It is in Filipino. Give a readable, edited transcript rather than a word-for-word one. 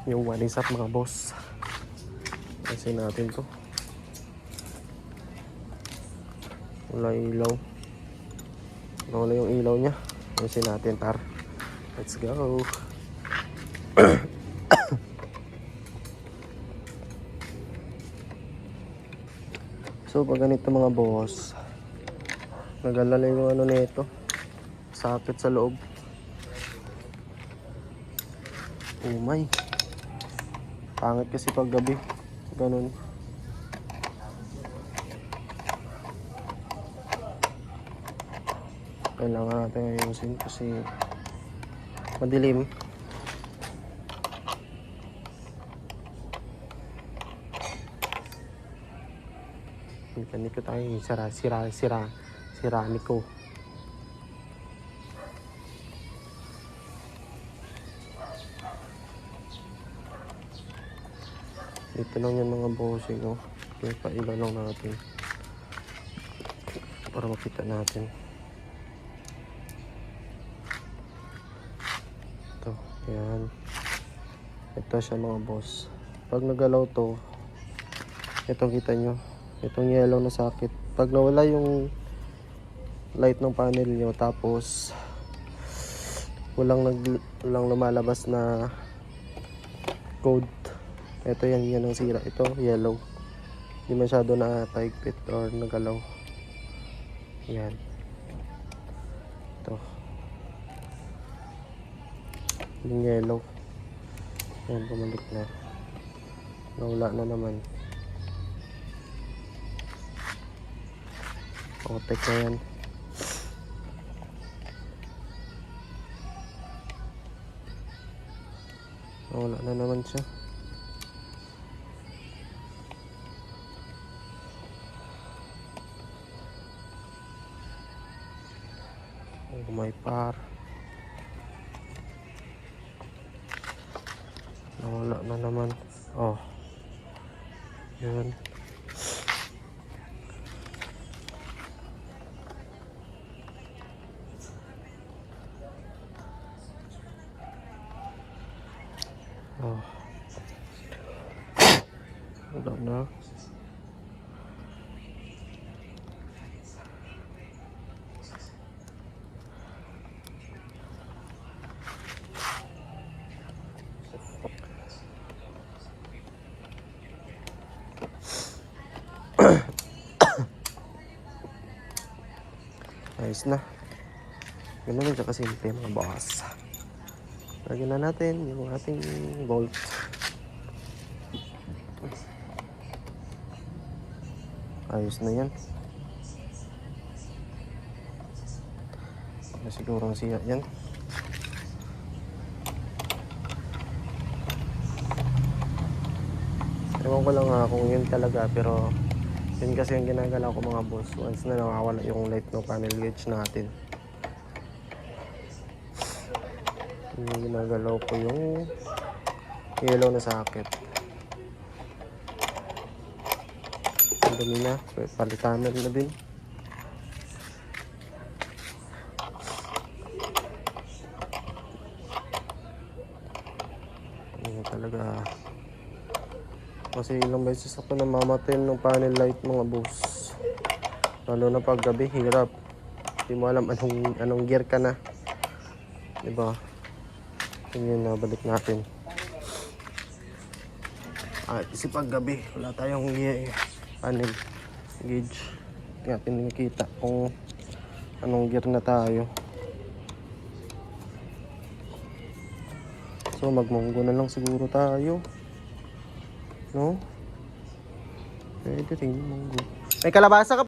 Yung one is up mga boss. Kasi natin to. Wala ilaw. Wala yung ilaw niya. Kasi natin tar. Let's go. So pag ganito mga boss, nagalala yung ano nito, sakit sa loob. Oh my, pangit kasi pag gabi ganun. Kailangan natin ayusin kasi madilim. Mekaniko tayo, siraniko. Dito lang yung mga bossing, no? Kaya pailan lang natin para makita natin. Ito, yan. Ito siya mga boss. Pag nagalaw to, ito kita nyo, itong yellow na sakit. Pag nawala yung light ng panel nyo, tapos walang lumalabas na code, ito yan ang sira. Ito yellow, hindi masyado na paigpit or nagalaw. Yan, ito yung yellow. Yan, bumalik na, nawala na naman. Otek na yan. Wala na naman siya. Oh my par. Wala na naman. Oh. Yan. Oh. Wala na. Ayos na. Ganun lang siya kasimple mga boss. Lagyan na natin yung ating bolt. Ayos na yan. Siguro ang siya yan. Ewan ko lang nga kung yun talaga, pero yun kasi yung ginagalaw ko mga boss. Once na nakawala yung light ng panel gauge natin, yung ginagalaw ko yung yellow na sakit. Ang dumi na, palitan na din. Ano talaga, kasi ilang beses ako namamatay ng panel light mga boss. Lalo na pag gabi, hirap. Hindi mo alam anong gear ka na, diba? Yun, nabalik natin. Kasi pag gabi, wala tayong panel gauge. Hindi natin nakikita kung anong gear na tayo. So magmunggo na lang siguro tayo, no? Pwede rin munggo. May kalabasa ka.